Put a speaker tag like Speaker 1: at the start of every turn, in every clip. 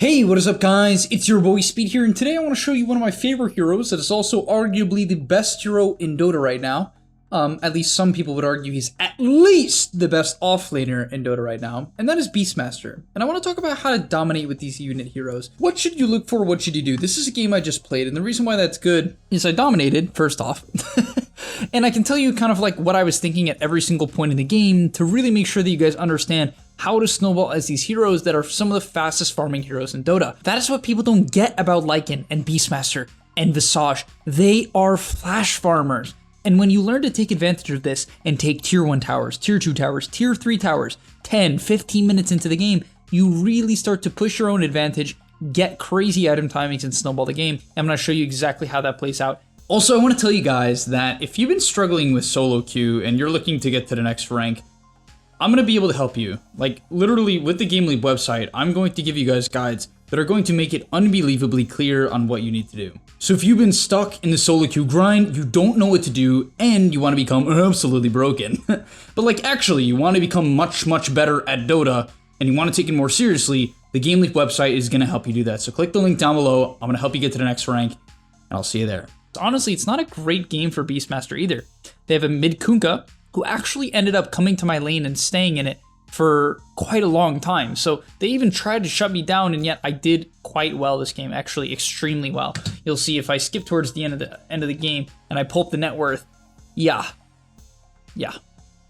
Speaker 1: Hey, what is up guys? It's your boy Speed here, and today I want to show you one of my favorite heroes that is also arguably the best hero in Dota right now. At least some people would argue he's at least the best offlaner in Dota right now, and that is Beastmaster. And I want to talk about how to dominate with these unit heroes. What should you look for? What should you do? This is a game I just played, and the reason why that's good is I dominated, first off. And I can tell you kind of like what I was thinking at every single point in the game to really make sure that you guys understand how to snowball as these heroes that are some of the fastest farming heroes in Dota. That is what people don't get about Lycan and Beastmaster and Visage. They are flash farmers. And when you learn to take advantage of this and take tier 1 towers, tier 2 towers, tier 3 towers, 10, 15 minutes into the game, you really start to push your own advantage, get crazy item timings, and snowball the game. I'm going to show you exactly how that plays out. Also, I want to tell you guys that if you've been struggling with solo queue and you're looking to get to the next rank, I'm going to be able to help you. Like, literally, with the gameleap website, I'm going to give you guys guides that are going to make it unbelievably clear on what you need to do. So if you've been stuck in the solo queue grind, you don't know what to do, and you want to become absolutely broken, but like actually you want to become much better at Dota, and you want to take it more seriously, the gameleap website is going to help you do that. So click the link down below. I'm going to help you get to the next rank, and I'll see you there. Honestly, it's not a great game for Beastmaster either. They have a mid Kunkka who actually ended up coming to my lane and staying in it for quite a long time. So they even tried to shut me down, and yet I did quite well this game, actually extremely well. You'll see if I skip towards the end of the game and I pull up the net worth, yeah,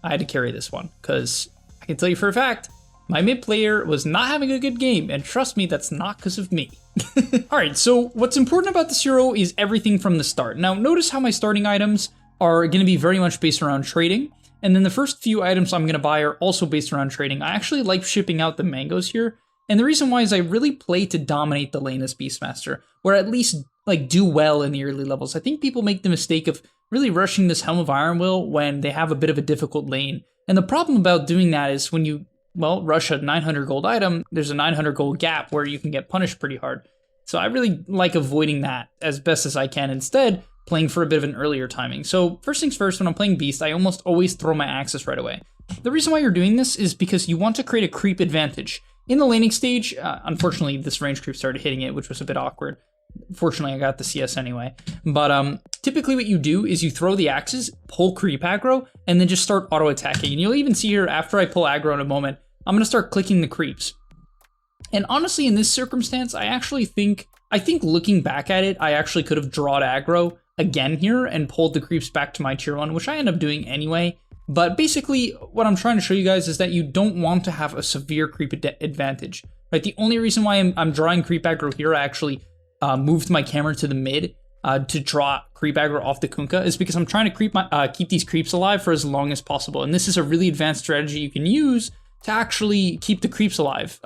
Speaker 1: I had to carry this one, because I can tell you for a fact, my mid player was not having a good game, and trust me, that's not because of me. Alright, so what's important about this hero is everything from the start. Now notice how my starting items are going to be very much based around trading, and then the first few items I'm going to buy are also based around trading. I actually like shipping out the mangoes here, and the reason why is I really play to dominate the lane as Beastmaster, or at least like do well in the early levels. I think people make the mistake of really rushing this Helm of Iron Will when they have a bit of a difficult lane, and the problem about doing that is when you, well, rush a 900 gold item, there's a 900 gold gap where you can get punished pretty hard. So I really like avoiding that as best as I can, instead playing for a bit of an earlier timing. So first things first, when I'm playing Beast, I almost always throw my Axis right away. The reason why you're doing this is because you want to create a creep advantage. In the laning stage, unfortunately this range creep started hitting it, which was a bit awkward. Fortunately I got the CS anyway. But typically what you do is you throw the Axes, pull creep aggro, and then just start auto attacking. And you'll even see here, after I pull aggro in a moment, I'm gonna start clicking the creeps. And honestly, in this circumstance, I think looking back at it, I actually could have drawn aggro again here and pulled the creeps back to my tier 1, which I end up doing anyway. But basically, what I'm trying to show you guys is that you don't want to have a severe creep advantage, right? The only reason why I'm drawing creep aggro here, I actually moved my camera to the mid to draw creep aggro off the Kunkka, is because I'm trying to keep these creeps alive for as long as possible. And this is a really advanced strategy you can use to actually keep the creeps alive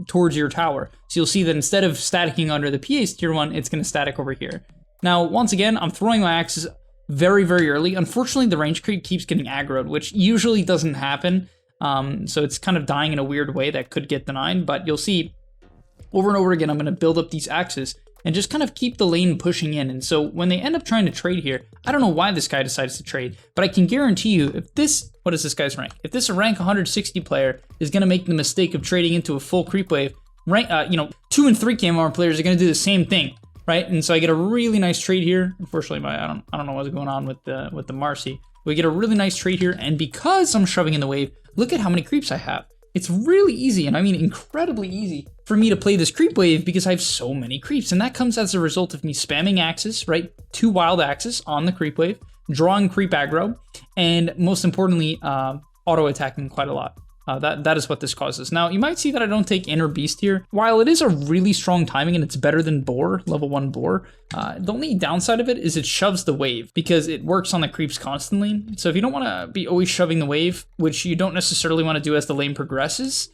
Speaker 1: towards your tower. So you'll see that instead of staticking under the PA's tier 1, it's going to static over here. Now, once again, I'm throwing my axes very early. Unfortunately, the range creep keeps getting aggroed, which usually doesn't happen. So it's kind of dying in a weird way that could get denied, but you'll see over and over again, I'm going to build up these axes and just kind of keep the lane pushing in. And so when they end up trying to trade here, I don't know why this guy decides to trade, but I can guarantee you, if this, what is this guy's rank? If this rank 160 player is going to make the mistake of trading into a full creep wave, rank, 2 and 3 MMR players are going to do the same thing. Right, and so I get a really nice trade here. Unfortunately, I don't know what's going on with the Marcy. We get a really nice trade here, and because I'm shoving in the wave, look at how many creeps I have. It's really easy, and I mean incredibly easy, for me to play this creep wave because I have so many creeps, and that comes as a result of me spamming axes, right? 2 wild axes on the creep wave, drawing creep aggro, and most importantly, auto attacking quite a lot. That is what this causes. Now, you might see that I don't take Inner Beast here. While it is a really strong timing and it's better than Boar, level 1 Boar, the only downside of it is it shoves the wave because it works on the creeps constantly. So if you don't want to be always shoving the wave, which you don't necessarily want to do as the lane progresses,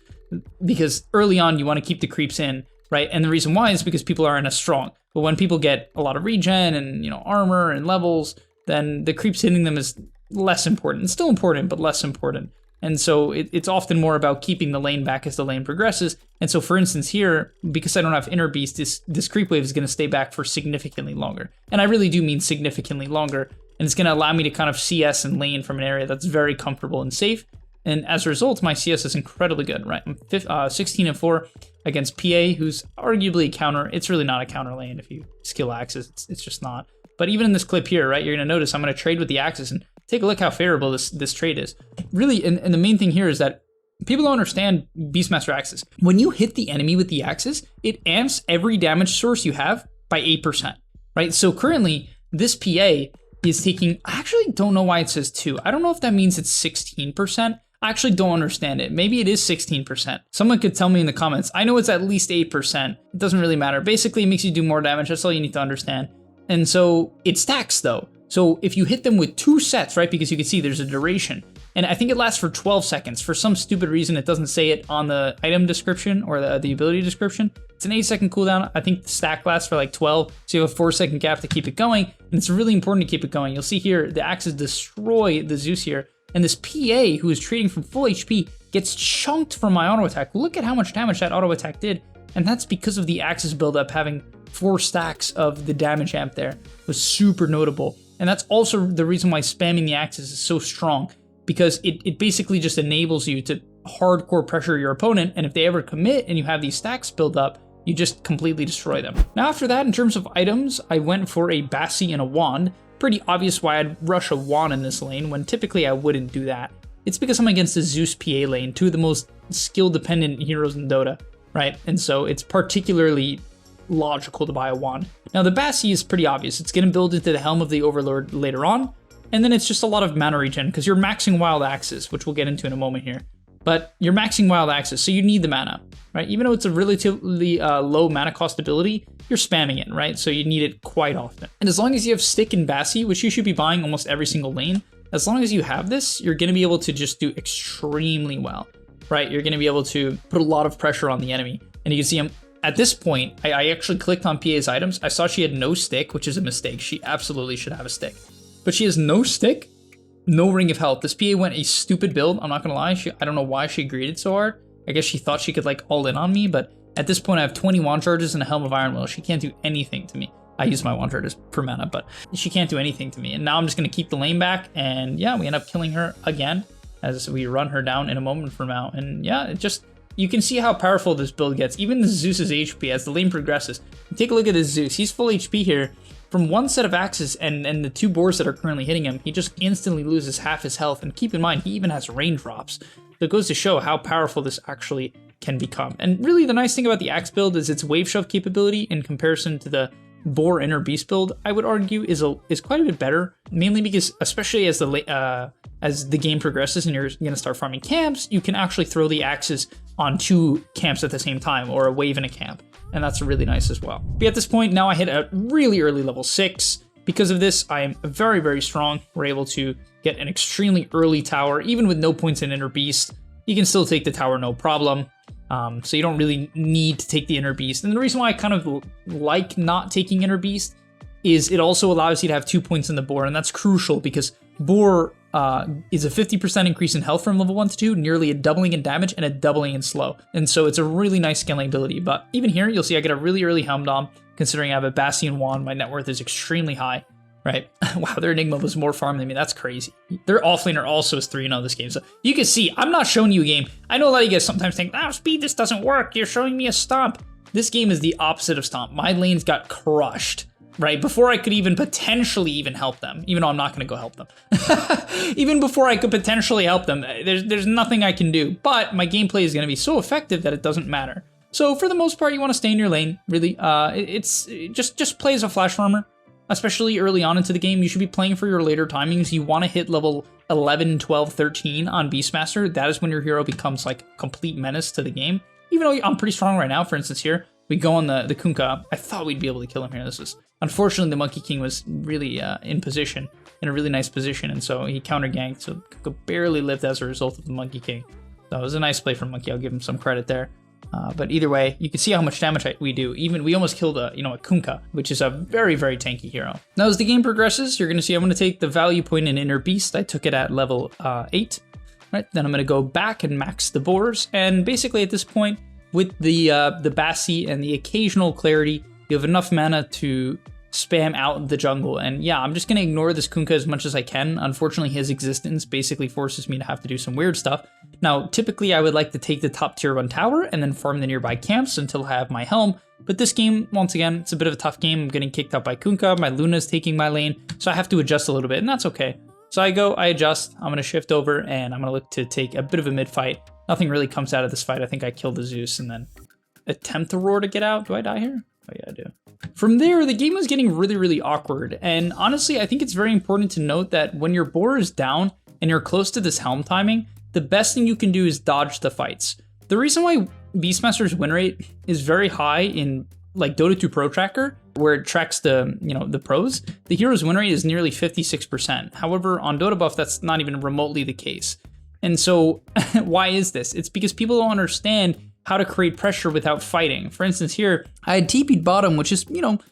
Speaker 1: because early on you want to keep the creeps in, right? And the reason why is because people aren't as strong. But when people get a lot of regen and armor and levels, then the creeps hitting them is less important. It's still important, but less important. And so it's often more about keeping the lane back as the lane progresses. And so for instance here, because I don't have Inner Beast, this creep wave is going to stay back for significantly longer. And I really do mean significantly longer. And it's going to allow me to kind of CS and lane from an area that's very comfortable and safe. And as a result, my CS is incredibly good, right? I'm 16-4 against PA, who's arguably a counter. It's really not a counter lane if you skill Axis. It's just not. But even in this clip here, right, you're going to notice I'm going to trade with the Axis, and take a look how favorable this trade is. Really, and the main thing here is that people don't understand Beastmaster Axis. When you hit the enemy with the Axis, it amps every damage source you have by 8%, right? So currently, this PA is taking, I actually don't know why it says 2. I don't know if that means it's 16%. I actually don't understand it. Maybe it is 16%. Someone could tell me in the comments. I know it's at least 8%. It doesn't really matter. Basically, it makes you do more damage. That's all you need to understand. And so it stacks though. So if you hit them with 2 sets, right, because you can see there's a duration, and I think it lasts for 12 seconds. For some stupid reason, it doesn't say it on the item description or the ability description. It's an 8-second cooldown. I think the stack lasts for like 12, so you have a 4-second gap to keep it going, and it's really important to keep it going. You'll see here, the Axes destroy the Zeus here, and this PA, who is trading from full HP, gets chunked from my auto attack. Look at how much damage that auto attack did, and that's because of the Axis buildup having 4 stacks of the damage amp there. It was super notable. And that's also the reason why spamming the Axis is so strong, because it basically just enables you to hardcore pressure your opponent, and if they ever commit and you have these stacks build up, you just completely destroy them. Now after that, in terms of items, I went for a Bassi and a Wand. Pretty obvious why I'd rush a Wand in this lane, when typically I wouldn't do that. It's because I'm against the Zeus PA lane, 2 of the most skill-dependent heroes in Dota, right? And so it's particularly logical to buy a Wand. Now the Bassi is pretty obvious. It's going to build into the Helm of the Overlord later on, and then it's just a lot of mana regen, because you're maxing Wild Axis, which we'll get into in a moment here. But you're maxing Wild Axis, so you need the mana, right? Even though it's a relatively low mana cost ability, you're spamming it, right? So you need it quite often. And as long as you have Stick and Bassi, which you should be buying almost every single lane, as long as you have this, you're going to be able to just do extremely well, right? You're going to be able to put a lot of pressure on the enemy. And you can see at this point, I actually clicked on PA's items. I saw she had no stick, which is a mistake. She absolutely should have a stick. But she has no stick, no Ring of Health. This PA went a stupid build, I'm not gonna lie. I don't know why she greeted so hard. I guess she thought she could like all in on me, but at this point I have 20 wand charges and a Helm of Iron Will. She can't do anything to me. I use my wand charges per mana, but she can't do anything to me. And now I'm just gonna keep the lane back, and yeah, we end up killing her again as we run her down in a moment from now. And yeah, it just, you can see how powerful this build gets. Even the Zeus's HP as the lane progresses. Take a look at this Zeus. He's full HP here. From 1 set of axes and the 2 boars that are currently hitting him, he just instantly loses half his health. And keep in mind, he even has raindrops. So it goes to show how powerful this actually can become. And really the nice thing about the axe build is its wave shove capability in comparison to the boar inner beast build, I would argue is quite a bit better. Mainly because, especially as the game progresses and you're gonna start farming camps, you can actually throw the axes on 2 camps at the same time, or a wave in a camp. And that's really nice as well. But at this point, now I hit a really early level 6. Because of this, I am very, very strong. We're able to get an extremely early tower, even with no points in Inner Beast. You can still take the tower, no problem. So you don't really need to take the Inner Beast. And the reason why I kind of like not taking Inner Beast is it also allows you to have 2 points in the boar, and that's crucial because boar is a 50% increase in health from level 1 to 2, nearly a doubling in damage and a doubling in slow. And so it's a really nice scaling ability. But even here, you'll see I get a really early Helm Dom. Considering I have a Bastion Wand, my net worth is extremely high, right? Wow, their Enigma was more farm than me. That's crazy. Their offlaner also is 3-0 this game. So you can see, I'm not showing you a game. I know a lot of you guys sometimes think, speed, this doesn't work. You're showing me a stomp. This game is the opposite of stomp. My lanes got crushed, right? Before I could even potentially even help them, even though I'm not gonna go help them. Even before I could potentially help them, there's nothing I can do. But my gameplay is gonna be so effective that it doesn't matter. So for the most part, you want to stay in your lane, really. It's just play as a flash farmer, especially early on into the game. You should be playing for your later timings. You want to hit level 11, 12, 13 on Beastmaster. That is when your hero becomes like a complete menace to the game. Even though I'm pretty strong right now, for instance here, we go on the Kunkka. I thought we'd be able to kill him here. Unfortunately, the Monkey King was really in a really nice position, and so he counter-ganked, so Kunkka barely lived as a result of the Monkey King. So it was a nice play from Monkey. I'll give him some credit there. But either way, you can see how much damage we do. Even we almost killed a Kunkka, which is a very, very tanky hero. Now, as the game progresses, you're going to see I'm going to take the value point in Inner Beast. I took it at level 8. Right, then I'm going to go back and max the boars. And basically at this point, with the Bassi and the occasional clarity, you have enough mana to spam out the jungle. And yeah, I'm just going to ignore this Kunkka as much as I can. Unfortunately, his existence basically forces me to have to do some weird stuff. Now, typically I would like to take the top tier 1 tower and then farm the nearby camps until I have my helm. But this game, once again, it's a bit of a tough game. I'm getting kicked out by Kunkka. My Luna's taking my lane, so I have to adjust a little bit, and that's okay. So I adjust. I'm going to shift over, and I'm going to look to take a bit of a mid fight. Nothing really comes out of this fight. I think I kill the Zeus and then attempt to roar to get out. Do I die here? Oh yeah, I do. From there, the game was getting really, really awkward. And honestly, I think it's very important to note that when your board is down and you're close to this helm timing, the best thing you can do is dodge the fights. The reason why Beastmaster's win rate is very high in like Dota 2 Pro Tracker, where it tracks the, the pros, the hero's win rate is nearly 56%. However, on Dota Buff, that's not even remotely the case. And so why is this? It's because people don't understand how to create pressure without fighting. For instance, here, I had TP'd bottom, which is,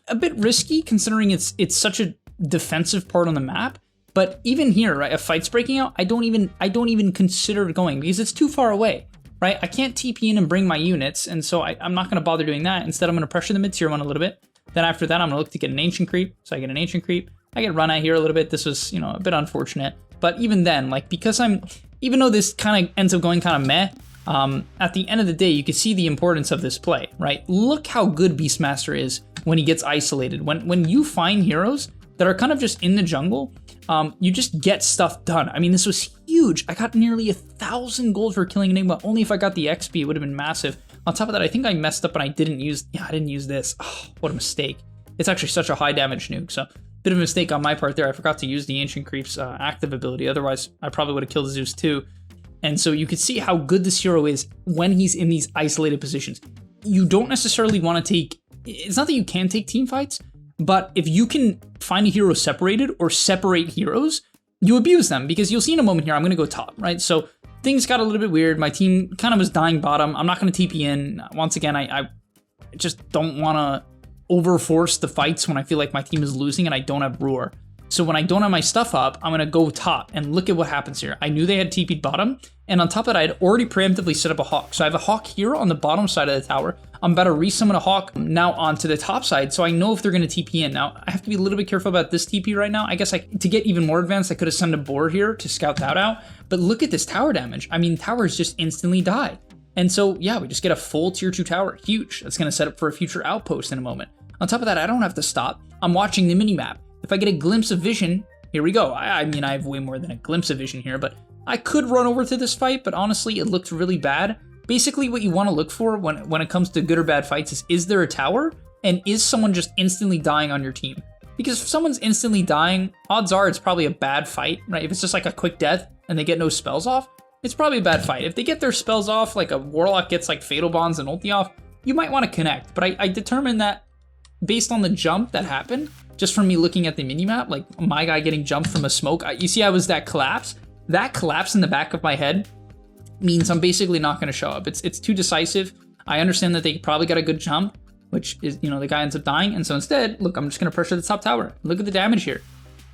Speaker 1: a bit risky considering it's such a defensive part on the map. But even here, right, if fight's breaking out, I don't even consider going because it's too far away, right? I can't TP in and bring my units, and so I'm not gonna bother doing that. Instead, I'm gonna pressure the mid tier 1 a little bit. Then after that, I'm gonna look to get an ancient creep. So I get an ancient creep. I get run at here a little bit. This was, a bit unfortunate. But even then, like, because even though this kind of ends up going kind of meh, at the end of the day, you can see the importance of this play, right? Look how good Beastmaster is when he gets isolated. When you find heroes that are kind of just in the jungle, you just get stuff done. I mean, this was huge. I got nearly 1,000 gold for killing Enigma. Only if I got the XP, it would have been massive. On top of that, I think I messed up and I didn't use this. Oh, what a mistake. It's actually such a high damage nuke, so bit of a mistake on my part there. I forgot to use the Ancient Creep's active ability. Otherwise, I probably would have killed Zeus too. And so you can see how good this hero is when he's in these isolated positions. You don't necessarily want to take, it's not that you can take team fights, but if you can find a hero separated or separate heroes, you abuse them, because you'll see in a moment here, I'm going to go top, right? So things got a little bit weird. My team kind of was dying bottom. I'm not going to TP in. Once again, I just don't want to overforce the fights when I feel like my team is losing and I don't have roar. So when I don't have my stuff up, I'm gonna go top, and look at what happens here. I knew they had TP'd bottom, and on top of that, I had already preemptively set up a Hawk. So I have a Hawk here on the bottom side of the tower. I'm about to resummon a Hawk now onto the top side, so I know if they're gonna TP in. Now, I have to be a little bit careful about this TP right now. I guess to get even more advanced, I could have sent a board here to scout that out, but look at this tower damage. I mean, towers just instantly die. And so, yeah, we just get a full tier 2 tower, huge. That's gonna set up for a future outpost in a moment. On top of that, I don't have to stop. I'm watching the minimap. If I get a glimpse of vision, here we go. I mean, I have way more than a glimpse of vision here, but I could run over to this fight, but honestly, it looked really bad. Basically, what you want to look for when it comes to good or bad fights is there a tower? And is someone just instantly dying on your team? Because if someone's instantly dying, odds are it's probably a bad fight, right? If it's just like a quick death and they get no spells off, it's probably a bad fight. If they get their spells off, like a Warlock gets like Fatal Bonds and ulti off, you might want to connect. But I determined that based on the jump that happened, just from me looking at the minimap, like my guy getting jumped from a smoke. You see, I was that collapse. That collapse in the back of my head means I'm basically not going to show up. It's too decisive. I understand that they probably got a good jump, which is, the guy ends up dying. And so instead, look, I'm just going to pressure the top tower. Look at the damage here.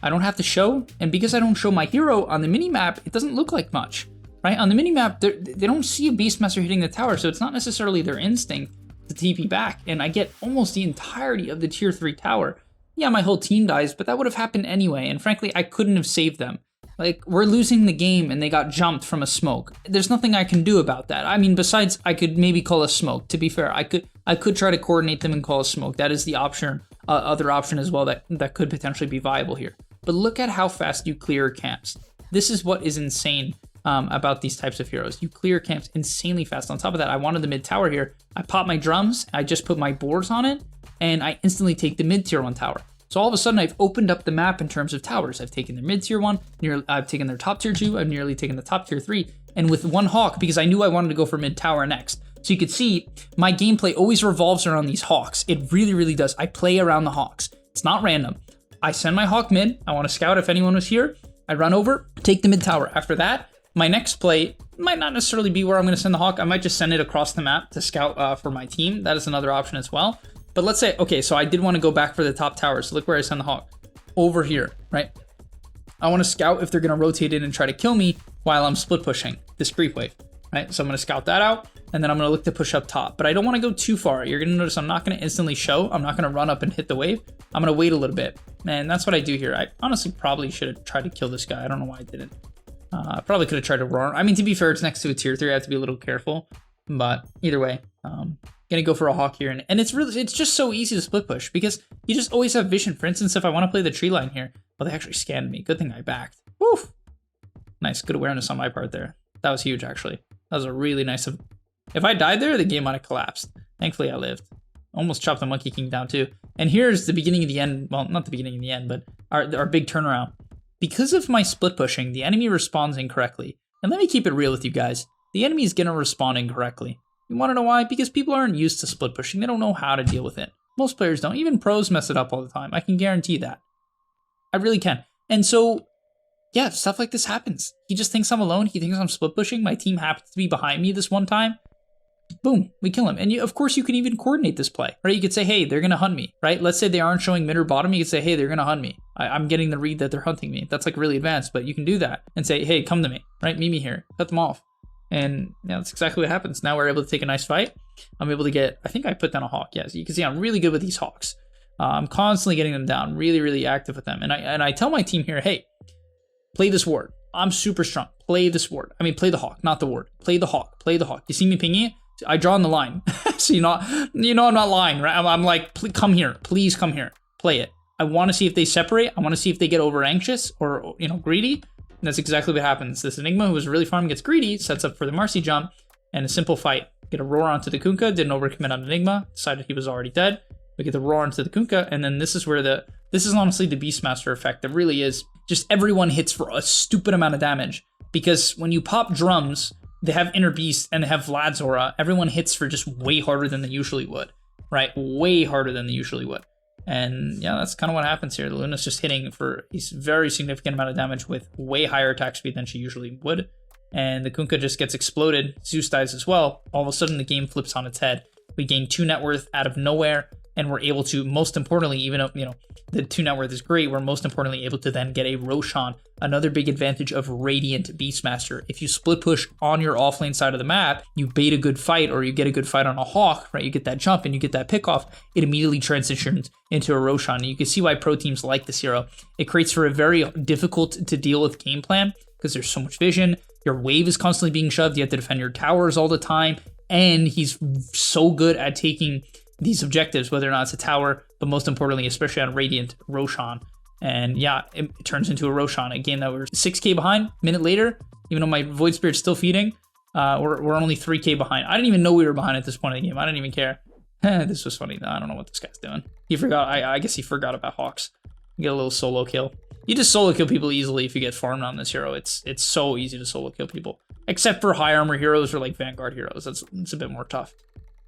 Speaker 1: I don't have to show. And because I don't show my hero on the minimap, it doesn't look like much, right? On the minimap, they don't see a Beastmaster hitting the tower, so it's not necessarily their instinct to TP back. And I get almost the entirety of the tier 3 tower. Yeah, my whole team dies, but that would have happened anyway, and frankly, I couldn't have saved them. Like, we're losing the game and they got jumped from a smoke. There's nothing I can do about that. I mean, besides, I could maybe call a smoke. To be fair, I could try to coordinate them and call a smoke. That is the option, other option as well that could potentially be viable here. But look at how fast you clear camps. This is what is insane about these types of heroes. You clear camps insanely fast. On top of that, I wanted the mid tower here. I pop my drums, I just put my boards on it, and I instantly take the mid tier 1 tower. So all of a sudden, I've opened up the map in terms of towers. I've taken their mid tier 1, I've taken their top tier 2, I've nearly taken the top tier 3, and with one Hawk, because I knew I wanted to go for mid tower next. So you could see, my gameplay always revolves around these Hawks. It really, really does. I play around the Hawks. It's not random. I send my Hawk mid, I want to scout if anyone was here, I run over, take the mid tower. After that, my next play might not necessarily be where I'm going to send the Hawk. I might just send it across the map to scout for my team. That is another option as well. But let's say, okay, so I did want to go back for the top tower. So look where I send the Hawk. Over here, right? I want to scout if they're going to rotate in and try to kill me while I'm split pushing this creep wave. right? So I'm going to scout that out, and then I'm going to look to push up top. But I don't want to go too far. You're going to notice I'm not going to instantly show. I'm not going to run up and hit the wave. I'm going to wait a little bit. And that's what I do here. I honestly probably should have tried to kill this guy. I don't know why I didn't. I probably could have tried to roar. I mean, to be fair, it's next to a tier 3. I have to be a little careful. But either way, gonna go for a hawk here. And it's just so easy to split push because you just always have vision. For instance, if I want to play the tree line here, but they actually scanned me. Good thing I backed. Woof. Nice, good awareness on my part there. That was huge, actually. That was a really nice... If I died there, the game might have collapsed. Thankfully, I lived. Almost chopped the Monkey King down, too. And here's the beginning of the end. Well, not the beginning of the end, but our big turnaround. Because of my split pushing, the enemy responds incorrectly. And let me keep it real with you guys. The enemy is going to respond incorrectly. You want to know why? Because people aren't used to split pushing. They don't know how to deal with it. Most players don't. Even pros mess it up all the time. I can guarantee that. I really can. And so... yeah, stuff like this happens. He just thinks I'm alone. He thinks I'm split pushing. My team happens to be behind me this one time. Boom, we kill him. And of course, you can even coordinate this play, right? You could say, hey, they're going to hunt me, right? Let's say they aren't showing mid or bottom. You could say, hey, they're going to hunt me. I'm getting the read that they're hunting me. That's like really advanced, but you can do that and say, hey, come to me, right? Meet me here. Cut them off. And yeah, that's exactly what happens. Now we're able to take a nice fight. I'm able to get, I think I put down a hawk. Yeah, so you can see I'm really good with these hawks. I'm constantly getting them down, really, really active with them. And I tell my team here, hey, play this ward. I'm super strong. Play this ward. I mean, play the hawk, not the ward. Play the hawk. Play the hawk. You see me pinging it? I draw on the line. So you know I'm not lying, right? I'm like, come here. Please come here. Play it. I want to see if they separate. I want to see if they get over anxious or, greedy. And that's exactly what happens. This Enigma, who was really farming, gets greedy, sets up for the Marcy jump, and a simple fight. Get a roar onto the Kunkka, didn't overcommit on Enigma, decided he was already dead. We get the roar onto the Kunkka, and then this is where this is honestly the beastmaster effect. It really is. Just everyone hits for a stupid amount of damage. Because when you pop drums, they have Inner Beast and they have Vlad's aura. Everyone hits for just way harder than they usually would, right? Way harder than they usually would. And yeah, that's kind of what happens here. The Luna's just hitting for a very significant amount of damage with way higher attack speed than she usually would. And the Kunkka just gets exploded. Zeus dies as well. All of a sudden, the game flips on its head. We gain 2 net worth out of nowhere. And we're able to, most importantly, even though, the 2 net worth is great, we're most importantly able to then get a Roshan. Another big advantage of Radiant Beastmaster. If you split push on your offlane side of the map, you bait a good fight or you get a good fight on a Hawk, right? You get that jump and you get that pick off, it immediately transitions into a Roshan. And you can see why pro teams like this hero. It creates for a very difficult to deal with game plan because there's so much vision. Your wave is constantly being shoved. You have to defend your towers all the time. And he's so good at taking these objectives, whether or not it's a tower, but most importantly, especially on Radiant, Roshan. And yeah, it turns into a Roshan, a game that we're 6k behind. Minute later, even though my Void Spirit's still feeding, we're only 3k behind. I didn't even know we were behind at this point in the game. I didn't even care. This was funny though. I don't know what this guy's doing. He forgot. I guess he forgot about Hawks. You get a little solo kill. You just solo kill people easily if you get farmed on this hero. It's so easy to solo kill people, except for high armor heroes or like Vanguard heroes. It's a bit more tough.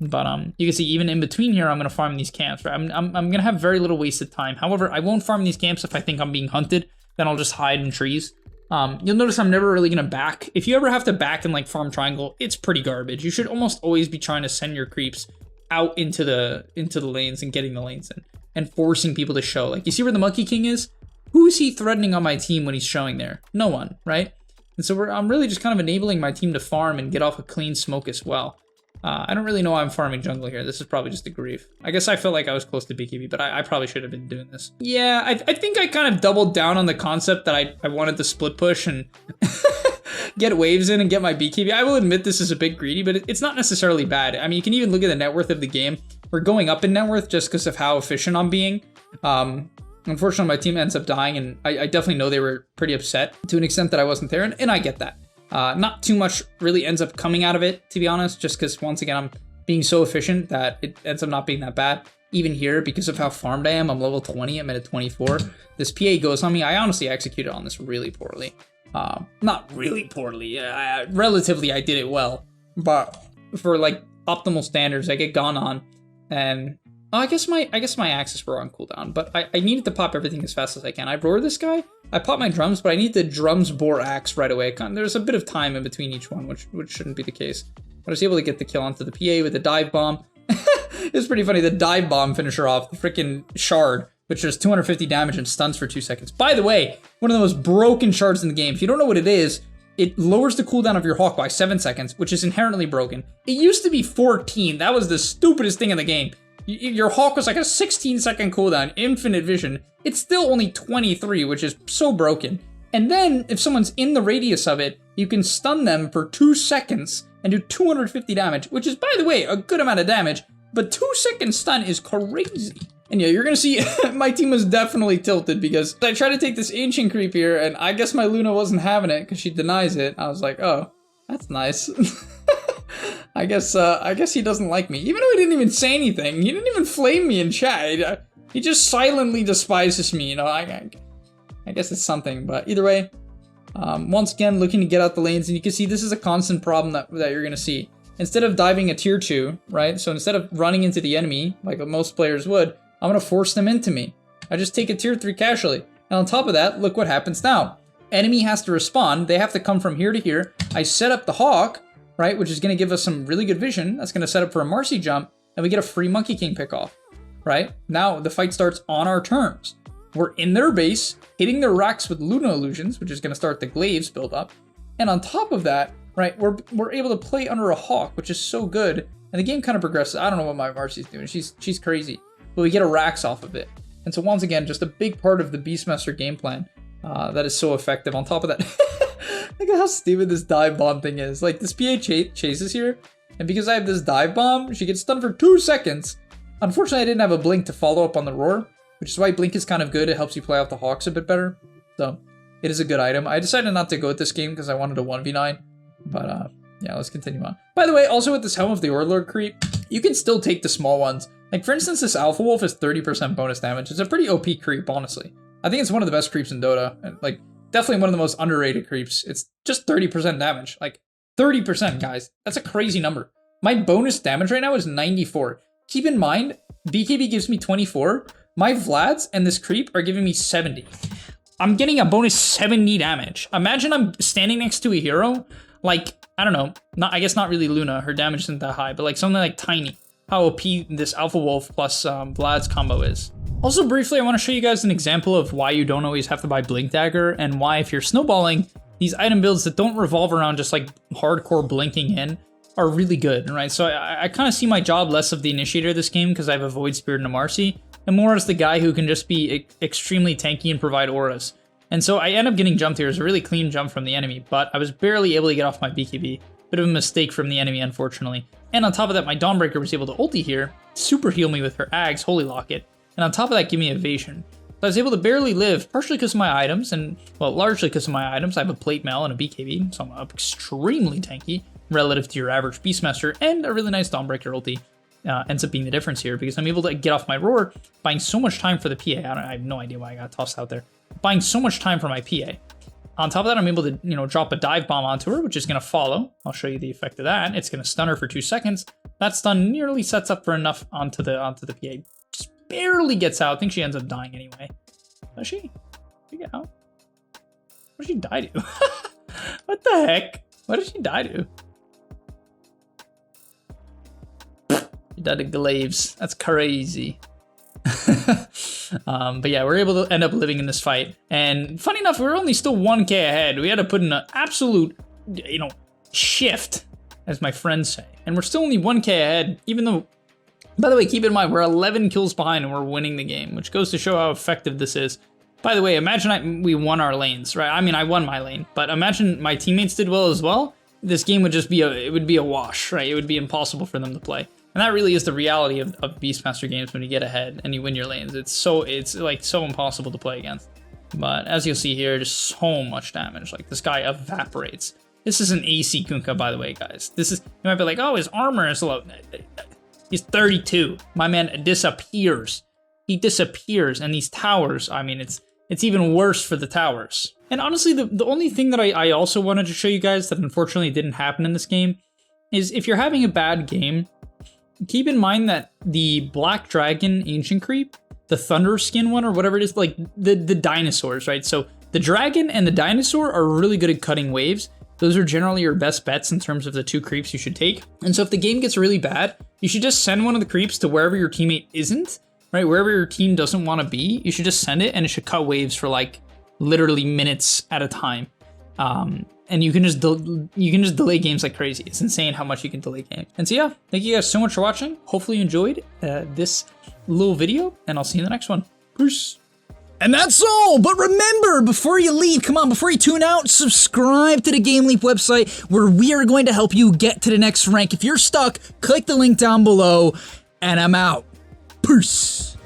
Speaker 1: But you can see even in between here, I'm going to farm these camps, right? I'm going to have very little wasted time. However, I won't farm these camps if I think I'm being hunted. Then I'll just hide in trees. You'll notice I'm never really going to back. If you ever have to back and like farm triangle, it's pretty garbage. You should almost always be trying to send your creeps out into the lanes and getting the lanes in and forcing people to show. Like, you see where the Monkey King is? Who is he threatening on my team when he's showing there? No one, right? And so I'm really just kind of enabling my team to farm and get off a clean smoke as well. I don't really know why I'm farming jungle here. This is probably just a grief. I guess I felt like I was close to BKB, but I probably should have been doing this. Yeah, I think I kind of doubled down on the concept that I wanted to split push and get waves in and get my BKB. I will admit this is a bit greedy, but it's not necessarily bad. I mean, you can even look at the net worth of the game. We're going up in net worth just because of how efficient I'm being. Unfortunately, my team ends up dying, and I definitely know they were pretty upset to an extent that I wasn't there, and I get that. Not too much really ends up coming out of it, to be honest, just because, once again, I'm being so efficient that it ends up not being that bad. Even here, because of how farmed I am, I'm level 20, I'm at 24. This PA goes on me. I honestly executed on this really poorly. Not really poorly. Relatively, I did it well. But for, like, optimal standards, I get gone on. And I guess my axes were on cooldown, but I needed to pop everything as fast as I can. I roar this guy. I pop my drums, but I need the drums bore axe right away. There's a bit of time in between each one, which shouldn't be the case. But I was able to get the kill onto the PA with the dive bomb. It's pretty funny. The dive bomb finisher off the freaking shard, which does 250 damage and stuns for 2 seconds. By the way, one of the most broken shards in the game. If you don't know what it is, it lowers the cooldown of your Hawk by 7 seconds, which is inherently broken. It used to be 14. That was the stupidest thing in the game. Your Hawk was like a 16-second cooldown, infinite vision. It's still only 23, which is so broken. And then, if someone's in the radius of it, you can stun them for 2 seconds and do 250 damage, which is, by the way, a good amount of damage, but 2-second stun is crazy. And yeah, you're gonna see my team was definitely tilted because I tried to take this ancient creep here, and I guess my Luna wasn't having it because she denies it. I was like, oh, that's nice. I guess he doesn't like me, even though he didn't even say anything. He didn't even flame me in chat. He just silently despises me. You know, I guess it's something. But either way, once again, looking to get out the lanes, and you can see this is a constant problem that you're gonna see. Instead of diving a tier 2, right? So instead of running into the enemy like most players would, I'm gonna force them into me. I just take a tier 3 casually. And on top of that, look what happens now. Enemy has to respond. They have to come from here to here. I set up the Hawk, right? Which is gonna give us some really good vision. That's gonna set up for a Marcy jump, and we get a free Monkey King pickoff, right? Now the fight starts on our terms. We're in their base, hitting their racks with Luna Illusions, which is gonna start the Glaives build up. And on top of that, right, we're able to play under a Hawk, which is so good. And the game kind of progresses. I don't know what my Marcy's doing. She's crazy. But we get a Rax off of it. And so once again, just a big part of the Beastmaster game plan that is so effective. On top of that, look at how stupid this dive bomb thing is. Like, this PA chases here, and because I have this dive bomb, she gets stunned for 2 seconds. Unfortunately, I didn't have a blink to follow up on the roar, which is why blink is kind of good. It helps you play out the Hawks a bit better. So it is a good item. I decided not to go with this game because I wanted a 1v9. But yeah, let's continue on. By the way, also with this Helm of the Overlord creep, you can still take the small ones. Like, for instance, this Alpha Wolf is 30% bonus damage. It's a pretty OP creep, honestly. I think it's one of the best creeps in Dota. And, like, definitely one of the most underrated creeps. It's just 30% damage. Like, 30%, guys. That's a crazy number. My bonus damage right now is 94. Keep in mind, BKB gives me 24. My Vlads and this creep are giving me 70. I'm getting a bonus 70 damage. Imagine I'm standing next to a hero, like, I don't know, I guess not really Luna, her damage isn't that high, but like something like Tiny. How OP this Alpha Wolf plus Vlad's combo is. Also briefly, I want to show you guys an example of why you don't always have to buy Blink Dagger, and why if you're snowballing, these item builds that don't revolve around just like hardcore blinking in are really good, right? So I kind of see my job less of the initiator of this game because I have a Void Spirit and a Marcy, and more as the guy who can just be extremely tanky and provide auras. And so I end up getting jumped here. It's a really clean jump from the enemy, but I was barely able to get off my BKB. Bit of a mistake from the enemy, unfortunately. And on top of that, my Dawnbreaker was able to ulti here, super heal me with her Ags, Holy Locket, and on top of that, give me evasion. So I was able to barely live, partially because of my items, and, well, largely because of my items. I have a Plate Mail and a BKB, so I'm extremely tanky relative to your average Beastmaster, and a really nice Dawnbreaker ulti. Ends up being the difference here, because I'm able to get off my roar, buying so much time for the PA. I have no idea why I got tossed out there. Buying so much time for my PA. On top of that, I'm able to, you know, drop a dive bomb onto her, which is going to follow. I'll show you the effect of that. It's going to stun her for 2 seconds. That stun nearly sets up for enough onto the PA. Just barely gets out. I think she ends up dying anyway. Does she? Did she get out? What did she die to? What the heck? What did she die to? She died to Glaives. That's crazy. But yeah, we're able to end up living in this fight. And funny enough, we're only still 1k ahead. We had to put in an absolute, you know, shift, as my friends say. And we're still only 1k ahead, even though, by the way, keep in mind, we're 11 kills behind and we're winning the game, which goes to show how effective this is. By the way, imagine we won our lanes, right? I mean, I won my lane, but imagine my teammates did well as well. This game would just be a wash, right? It would be impossible for them to play. And that really is the reality of Beastmaster games when you get ahead and you win your lanes. It's like so impossible to play against. But as you'll see here, just so much damage. Like, this guy evaporates. This is an AC Kunkka, by the way, guys. This is, you might be like, oh, his armor is low. He's 32. My man disappears. He disappears. And these towers, I mean, it's even worse for the towers. And honestly, the only thing that I also wanted to show you guys that unfortunately didn't happen in this game is if you're having a bad game, keep in mind that the Black Dragon Ancient Creep, the Thunder Skin one or whatever it is, like the dinosaurs, right? So the dragon and the dinosaur are really good at cutting waves. Those are generally your best bets in terms of the 2 creeps you should take. And so if the game gets really bad, you should just send one of the creeps to wherever your teammate isn't, right? Wherever your team doesn't want to be, you should just send it and it should cut waves for like literally minutes at a time. And you can just delay games like crazy. It's insane how much you can delay games. And so yeah, thank you guys so much for watching. Hopefully you enjoyed this little video, and I'll see you in the next one. Peace. And that's all, but remember, before you leave, come on, before you tune out, subscribe to the GameLeap website, where we are going to help you get to the next rank. If you're stuck, click the link down below, and I'm out. Peace.